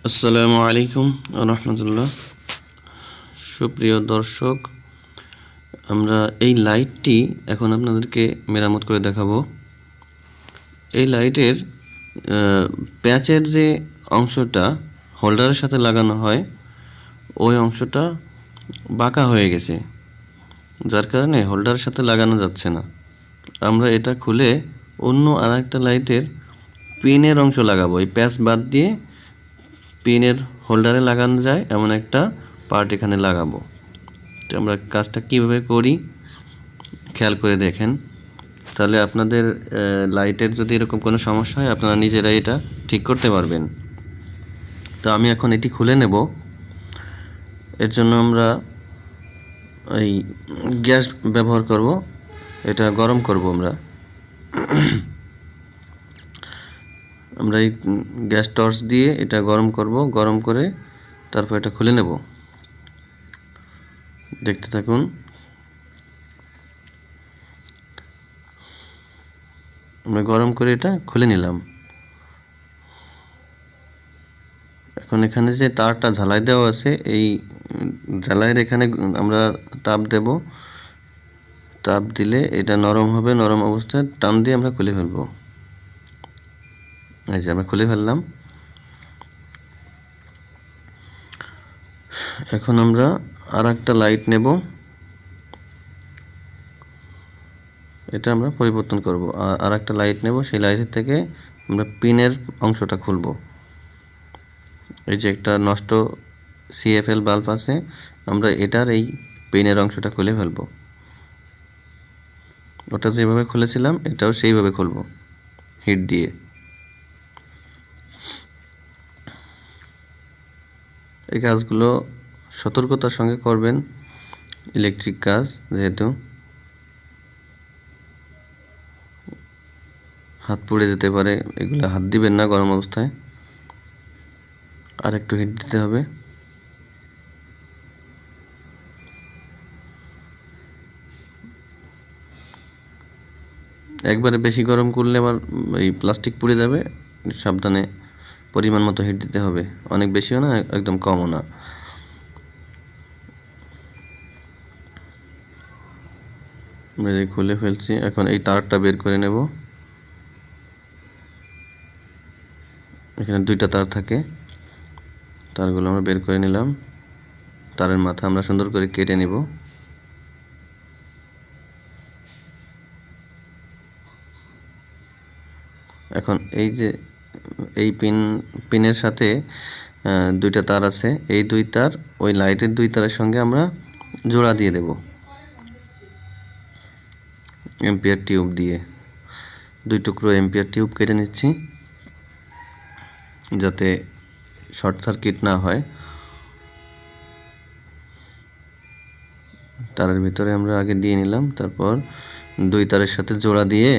আসসালামু আলাইকুম রহমতুল্লাহ। সুপ্রিয় দর্শক, আমরা এই লাইটটি এখন আপনাদেরকে মেরামত করে দেখাবো। এই লাইটের প্যাচের যে অংশটা হোল্ডারের সাথে লাগানো হয় ওই অংশটা বাঁকা হয়ে গেছে, যার কারণে হোল্ডারের সাথে লাগানো যাচ্ছে না। আমরা এটা খুলে অন্য আরেকটা লাইটের পিনের অংশ লাগাবো। এই প্যাচ বাদ দিয়ে পিনের হোল্ডারে লাগানো যায় এমন একটা পার্ট এখানে লাগাবো। তো আমরা কাজটা কীভাবে করি খেয়াল করে দেখেন, তাহলে আপনাদের লাইটের যদি এরকম কোনো সমস্যা হয় আপনারা নিজেরাই এটা ঠিক করতে পারবেন। তো আমি এখন এটি খুলে নেব। এর জন্য আমরা এই গ্যাস ব্যবহার করব, এটা গরম করব। আমরা এই গ্যাস টর্চ দিয়ে এটা গরম করব, গরম করে তারপর এটা খুলে নেব। দেখতে থাকুন। আমরা গরম করে এটা খুলে নিলাম। এখন এখানে যে তারটা ঝালাই দেওয়া আছে, এই ঝালাইয়ের এখানে আমরা তাপ দেব। তাপ দিলে এটা নরম হবে, নরম অবস্থায় টান দিয়ে আমরা খুলে ফেলবো। এই যে আমরা খুলে ফেললাম। এখন আমরা আর একটা লাইট নেব, এটা আমরা পরিবর্তন করব। আর একটা লাইট নেব, সেই লাইটের থেকে আমরা পিনের অংশটা খুলব। এই যে একটা নষ্ট সিএফএল বাল্ব আছে, আমরা এটার এই পিনের অংশটা খুলে ফেলব। ওটা যেভাবে খুলেছিলাম এটাও সেইভাবে খুলব হিট দিয়ে। এই কাজগুলো সতর্কতার সঙ্গে করবেন, ইলেকট্রিক কাজ যেহেতু। হাত পুড়ে যেতে পারে, এগুলো হাত দিবেন না গরম অবস্থায়। আর একটু হিট দিতে হবে। একবারে বেশি গরম করলে আবার এই প্লাস্টিক পুড়ে যাবে, সাবধানে পরিমাণ মতো হিট দিতে হবে। অনেক বেশিও না, একদম কমও না। আমরা যে খুলে ফেলছি, এখন এই তারটা বের করে নেব। এখানে দুইটা তার থাকে, তারগুলো আমরা বের করে নিলাম। তারের মাথা আমরা সুন্দর করে কেটে নেব। এখন এই যে এই পিনের সাথে দুইটা তার আছে, এই দুই তার ওই লাইটের দুই তারের সঙ্গে আমরা জোড়া দিয়ে দেব এম্পিয়ার টিউব দিয়ে। দুই টুকরো এম্পিয়ার টিউব কেটে নিচ্ছি যাতে শর্ট সার্কিট না হয়। তারের ভিতরে আমরা আগে দিয়ে নিলাম, তারপর দুই তারের সাথে জোড়া দিয়ে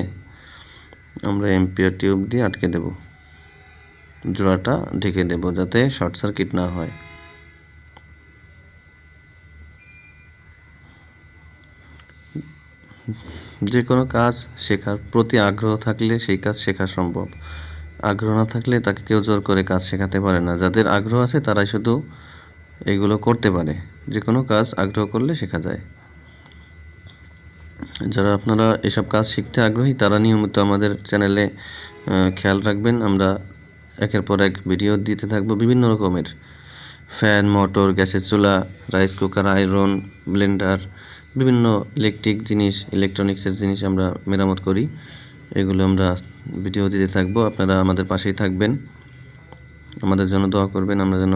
আমরা এম্পিয়ার টিউব দিয়ে আটকে দেব। জোড়াটা ঢেকে দেব যাতে শর্ট সার্কিট না হয়। যে কোনো কাজ শেখার প্রতি আগ্রহ থাকলে সেই কাজ শেখা সম্ভব। আগ্রহ না থাকলে তাকে কেউ জোর করে কাজ শেখাতে পারে না। যাদের আগ্রহ আছে তারাই শুধু এগুলো করতে পারে। যে কোনো কাজ আগ্রহ করলে শেখা যায়। যারা আপনারা এসব কাজ শিখতে আগ্রহী তারা নিয়মিত আমাদের চ্যানেলে খেয়াল রাখবেন। আমরা একের পর এক ভিডিও দিতে থাকবো বিভিন্ন রকমের ফ্যান, মোটর, গ্যাসের চুলা, রাইস কুকার, আয়রন, ব্লেন্ডার, বিভিন্ন ইলেকট্রিক জিনিস, ইলেকট্রনিক্সের জিনিস আমরা মেরামত করি। এগুলো আমরা ভিডিও দিতে থাকবো। আপনারা আমাদের পাশেই থাকবেন, আমাদের জন্য দোয়া করবেন, আমরা যেন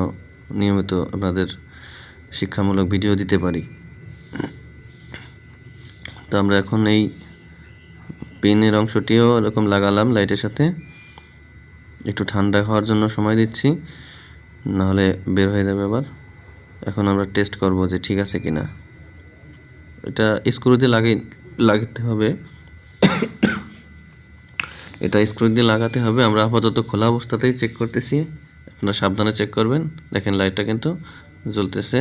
নিয়মিত আপনাদের শিক্ষামূলক ভিডিও দিতে পারি। তো আমরা এখন এই পিনের অংশটিও এরকম লাগালাম লাইটের সাথে। একটু ঠান্ডা হওয়ার জন্য সময় দিচ্ছি, নাহলে বের হয়ে যাবে আবার। এখন আমরা টেস্ট করব যে ঠিক আছে কিনা। এটা স্ক্রু দিয়ে লাগাতে হবে। এটা স্ক্রু দিয়ে লাগাতে হবে। আমরা আপাতত খোলা অবস্থাতেই চেক করতেছি, আপনারা সাবধানে চেক করবেন। দেখেন লাইটটা কিন্তু জ্বলতেছে।